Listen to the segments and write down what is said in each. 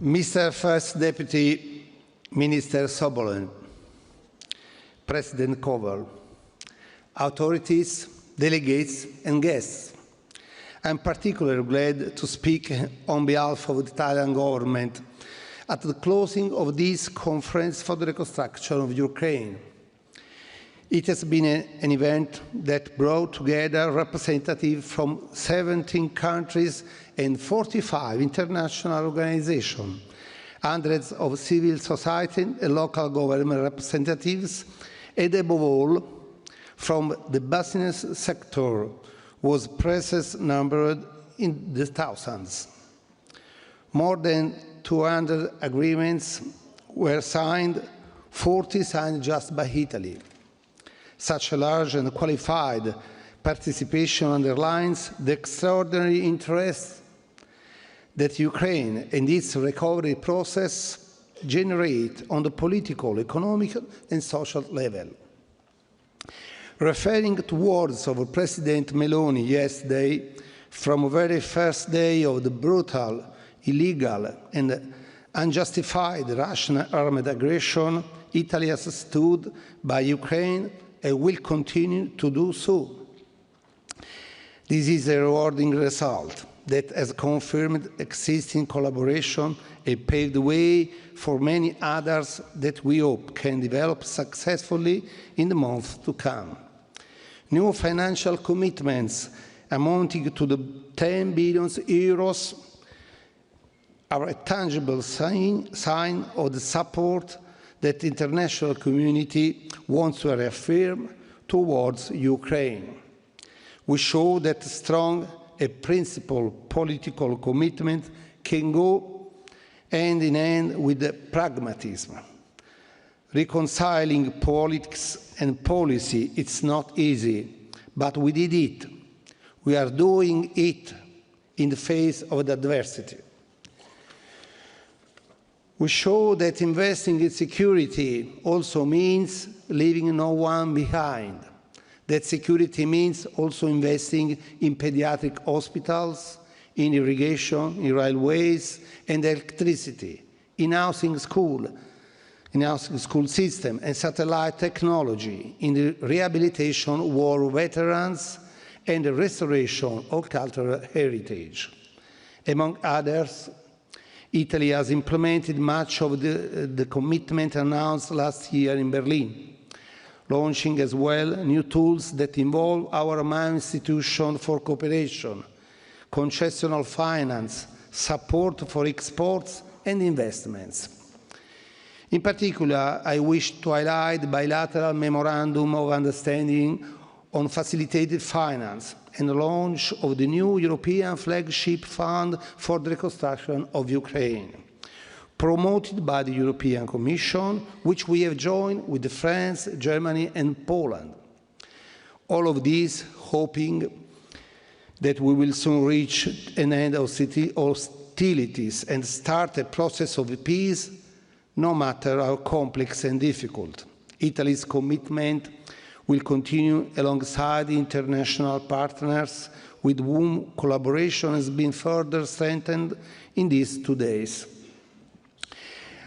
Mr. First Deputy Minister Sobolev, President Koval, authorities, delegates and guests, I'm particularly glad to speak on behalf of the Italian government at the closing of this conference for the reconstruction of Ukraine. It has been an event that brought together representatives from 17 countries and 45 international organizations, hundreds of civil society and local government representatives, and above all, from the business sector, whose presence numbered in the thousands. More than 200 agreements were signed, 40 signed just by Italy. Such a large and qualified participation underlines the extraordinary interest that Ukraine and its recovery process generate on the political, economic and social level. Referring to words of President Meloni yesterday, from the very first day of the brutal, illegal and unjustified Russian armed aggression, Italy has stood by Ukraine and will continue to do so. This is a rewarding result that has confirmed existing collaboration and paved the way for many others that we hope can develop successfully in the months to come. New financial commitments amounting to the 10 billion euros are a tangible sign of the support that the international community wants to reaffirm towards Ukraine. We show that strong and principled political commitment can go hand in hand with pragmatism. Reconciling politics and policy, it's not easy, but we did it. We are doing it in the face of the adversity. We show that investing in security also means leaving no one behind. That security means also investing in pediatric hospitals, in irrigation, in railways and electricity, in housing school system and satellite technology, in the rehabilitation of war veterans and the restoration of cultural heritage. Among others, Italy has implemented much of the commitment announced last year in Berlin, launching as well new tools that involve our main institution for cooperation, concessional finance, support for exports and investments. In particular, I wish to highlight the bilateral memorandum of understanding on facilitated finance and the launch of the new European Flagship Fund for the Reconstruction of Ukraine, promoted by the European Commission, which we have joined with France, Germany and Poland. All of these hoping that we will soon reach an end of hostilities and start a process of peace, no matter how complex and difficult. Italy's commitment will continue alongside international partners with whom collaboration has been further strengthened in these 2 days.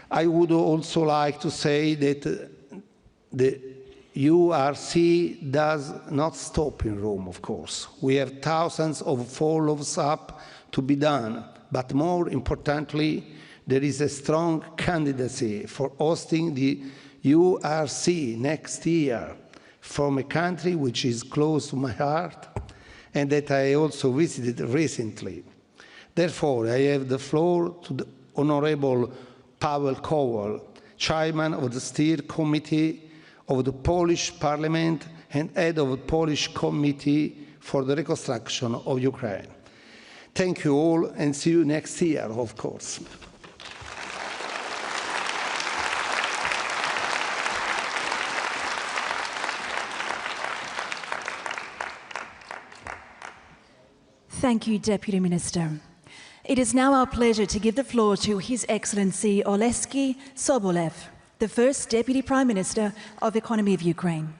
I would also like to say that the URC does not stop in Rome, of course. We have thousands of follow-ups up to be done, but more importantly, there is a strong candidacy for hosting the URC next year from a country which is close to my heart and that I also visited recently. Therefore, I have the floor to the Honorable Paweł Kowal, Chairman of the Steering Committee of the Polish Parliament and head of the Polish Committee for the Reconstruction of Ukraine. Thank you all and see you next year, of course. Thank you, Deputy Minister. It is now our pleasure to give the floor to His Excellency Oleksiy Sobolev, the First Deputy Prime Minister of the Economy of Ukraine.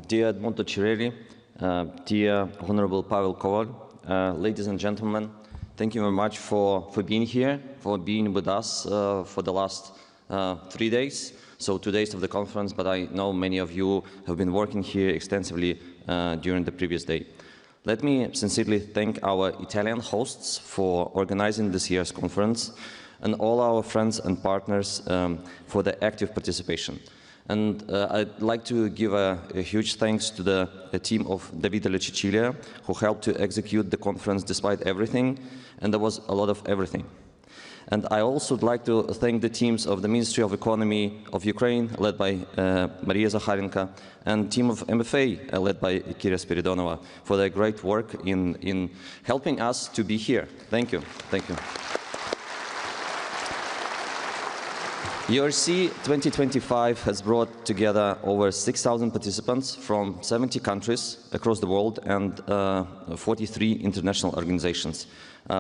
Dear Edmondo Cirelli, dear Honorable Pavel Koval, ladies and gentlemen, thank you very much for being here, for being with us for the last 3 days. So 2 days of the conference, but I know many of you have been working here extensively during the previous day. Let me sincerely thank our Italian hosts for organizing this year's conference and all our friends and partners for the active participation. And I'd like to give a huge thanks to the team of Davide Cecilia, who helped to execute the conference despite everything, and there was a lot of everything. And I also would like to thank the teams of the Ministry of Economy of Ukraine, led by Maria Zakharenko, and team of MFA, led by Kira Spiridonova, for their great work in helping us to be here. Thank you. Thank you. URC 2025 has brought together over 6,000 participants from 70 countries across the world and 43 international organizations,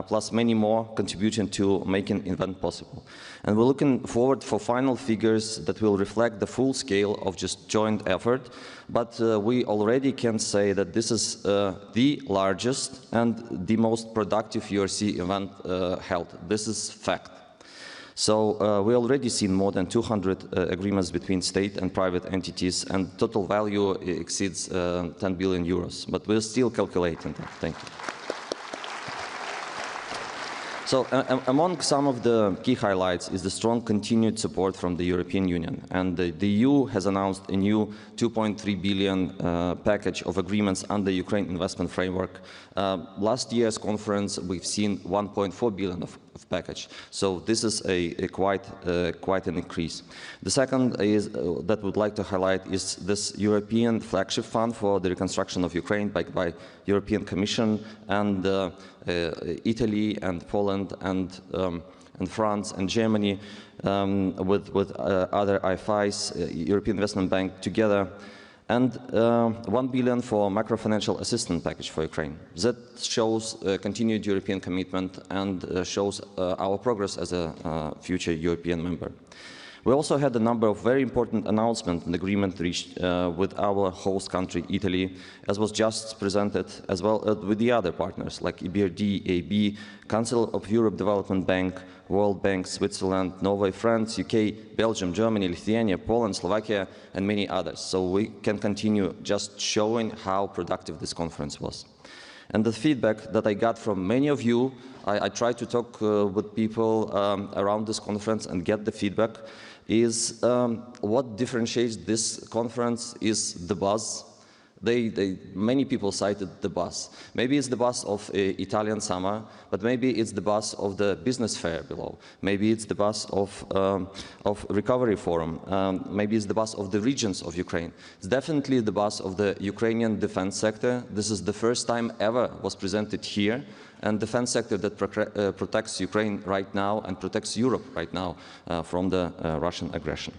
plus many more contributing to making the event possible. And we're looking forward for final figures that will reflect the full scale of just joint effort, but we already can say that this is the largest and the most productive URC event held. This is fact. So we already seen more than 200 agreements between state and private entities, and total value exceeds 10 billion euros. But we're still calculating that. Thank you. So among some of the key highlights is the strong continued support from the European Union. And the EU has announced a new 2.3 billion package of agreements under Ukraine investment framework. Last year's conference, we've seen 1.4 billion of package. So this is quite an increase. The second is that we'd like to highlight is this European Flagship Fund for the Reconstruction of Ukraine by European Commission and Italy and Poland and France and Germany with other IFIs, European Investment Bank together, and 1 billion for macro-financial assistance package for Ukraine. That shows continued European commitment and shows our progress as a future European member. We also had a number of very important announcements and agreements reached with our host country, Italy, as was just presented, as well as with the other partners like EBRD, EIB, Council of Europe Development Bank, World Bank, Switzerland, Norway, France, UK, Belgium, Germany, Lithuania, Poland, Slovakia, and many others. So we can continue just showing how productive this conference was. And the feedback that I got from many of you, I tried to talk with people around this conference and get the feedback, is what differentiates this conference is the buzz. Many people cited the buzz. Maybe it's the buzz of Italian summer, but maybe it's the buzz of the business fair below. Maybe it's the buzz of Recovery Forum. Maybe it's the buzz of the regions of Ukraine. It's definitely the buzz of the Ukrainian defense sector. This is the first time ever was presented here, and defense sector that protects Ukraine right now and protects Europe right now from the Russian aggression.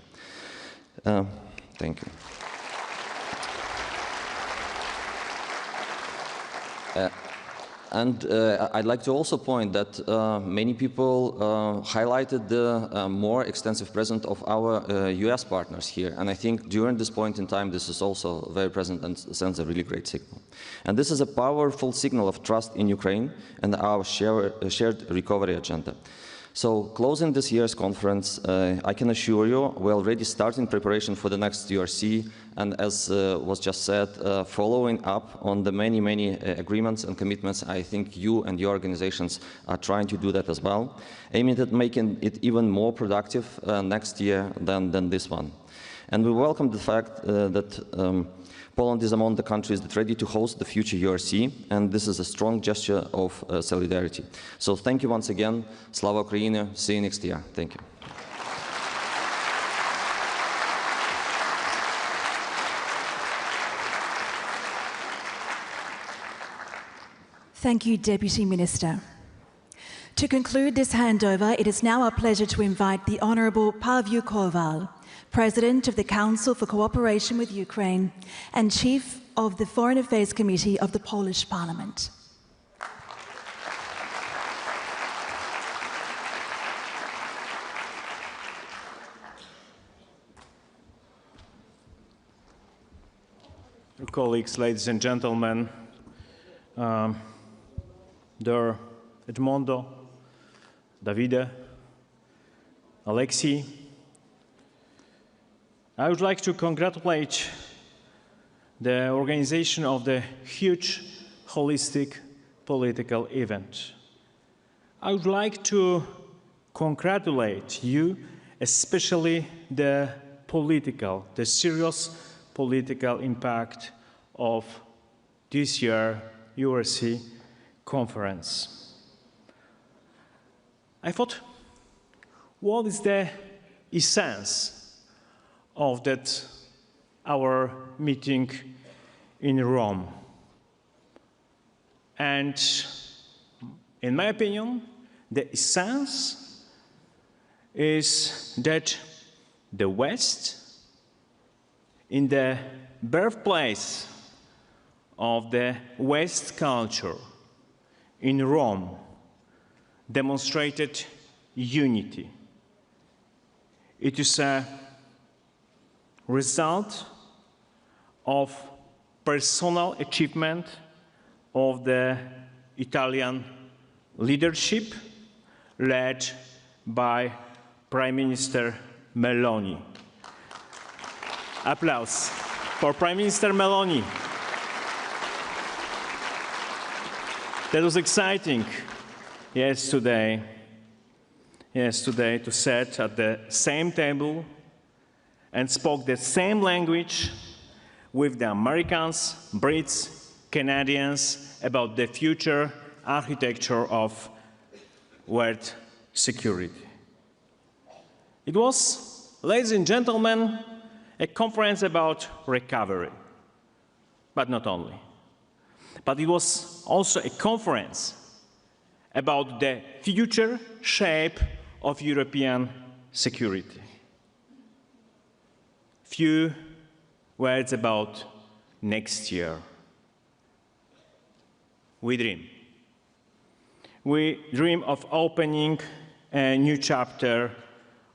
Thank you. I'd like to also point that many people highlighted the more extensive presence of our US partners here. And I think during this point in time, this is also very present and sends a really great signal. And this is a powerful signal of trust in Ukraine and our shared recovery agenda. So closing this year's conference, I can assure you we're already starting preparation for the next URC, and as was just said, following up on the many agreements and commitments. I think you and your organizations are trying to do that as well, aiming at making it even more productive next year than this one. And we welcome the fact that Poland is among the countries that are ready to host the future URC, and this is a strong gesture of solidarity. So thank you once again. Slava Ukraini. See you next year. Thank you. Thank you, Deputy Minister. To conclude this handover, it is now our pleasure to invite the Honourable Pavel Koval, President of the Council for Cooperation with Ukraine and Chief of the Foreign Affairs Committee of the Polish Parliament. colleagues, ladies and gentlemen, dear Edmondo, Davide, Alexei, I would like to congratulate the organization of the huge holistic political event. I would like to congratulate you, especially the serious political impact of this year's URC conference. I thought, what is the essence of that our meeting in Rome? And in my opinion, the essence is that the West, in the birthplace of the West culture, in Rome, demonstrated unity. It is a result of personal achievement of the Italian leadership led by Prime Minister Meloni. Applause for Prime Minister Meloni. That was exciting yesterday to sit at the same table and spoke the same language with the Americans, Brits, Canadians about the future architecture of world security. It was, ladies and gentlemen, a conference about recovery, but not only. But it was also a conference about the future shape of European security. Few words about next year. We dream. We dream of opening a new chapter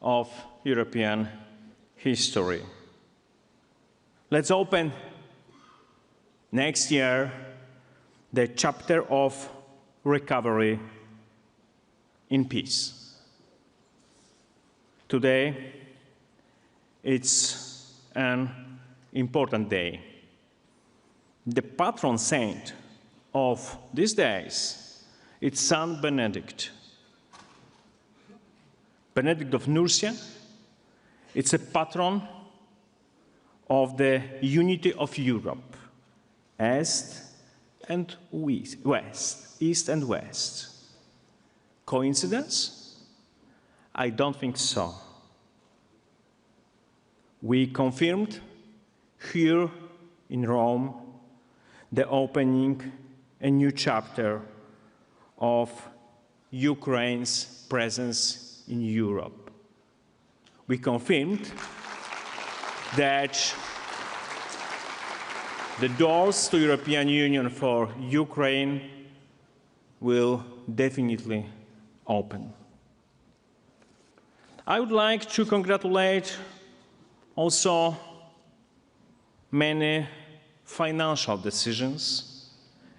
of European history. Let's open next year the chapter of recovery in peace. Today, it's an important day. The patron saint of these days, it's Saint Benedict. Benedict of Nursia, it's a patron of the unity of Europe, East and West, East and West. Coincidence? I don't think so. We confirmed here in Rome the opening a new chapter of Ukraine's presence in Europe. We confirmed that the doors to European Union for Ukraine will definitely open. I would like to congratulate also many financial decisions,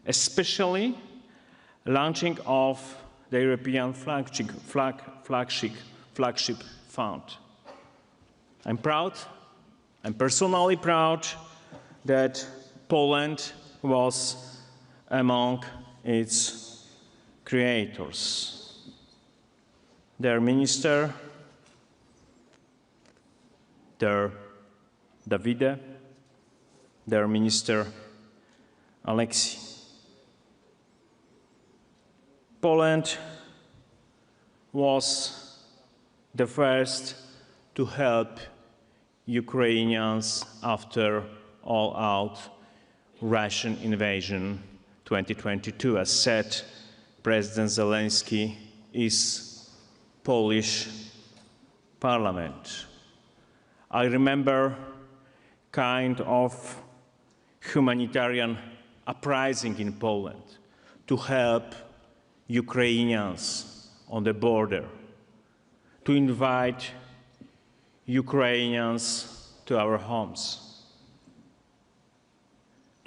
especially launching of the European Flagship Fund. I'm proud, I'm personally proud that Poland was among its creators. Their minister, their Davide, their minister Alexei. Poland was the first to help Ukrainians after all-out Russian invasion 2022. As said, President Zelenskyy is Polish parliament. I remember kind of humanitarian uprising in Poland to help Ukrainians on the border, to invite Ukrainians to our homes.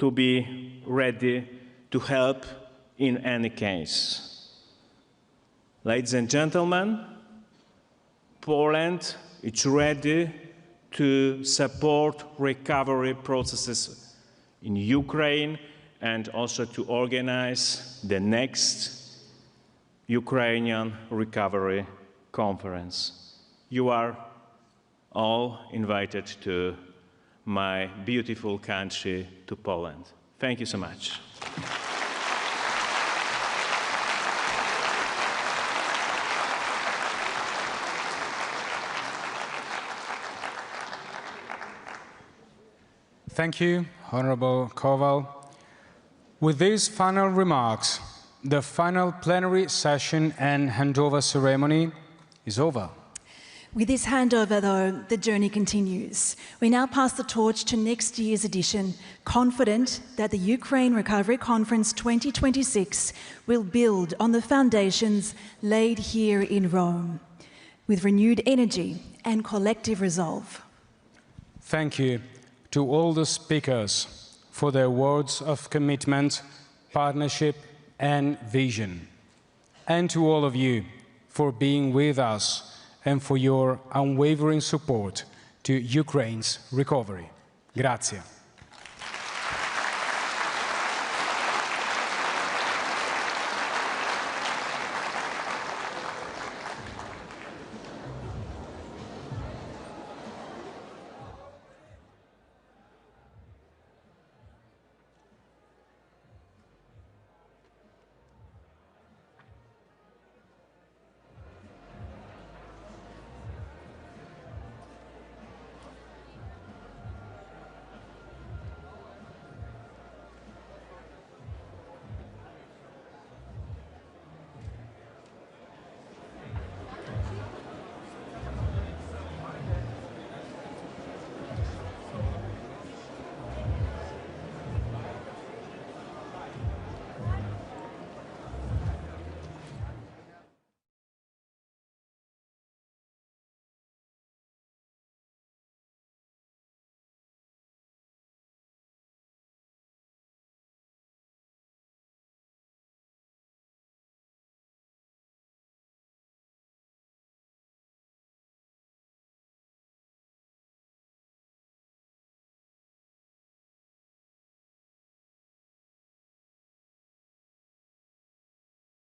to be ready to help in any case. Ladies and gentlemen, Poland is ready to support recovery processes in Ukraine and also to organize the next Ukrainian Recovery Conference. You are all invited to my beautiful country, to Poland. Thank you so much. Thank you, Honorable Kowal. With these final remarks, the final plenary session and handover ceremony is over. With this handover, though, the journey continues. We now pass the torch to next year's edition, confident that the Ukraine Recovery Conference 2026 will build on the foundations laid here in Rome, with renewed energy and collective resolve. Thank you to all the speakers for their words of commitment, partnership, and vision, and to all of you for being with us and for your unwavering support to Ukraine's recovery. Grazie.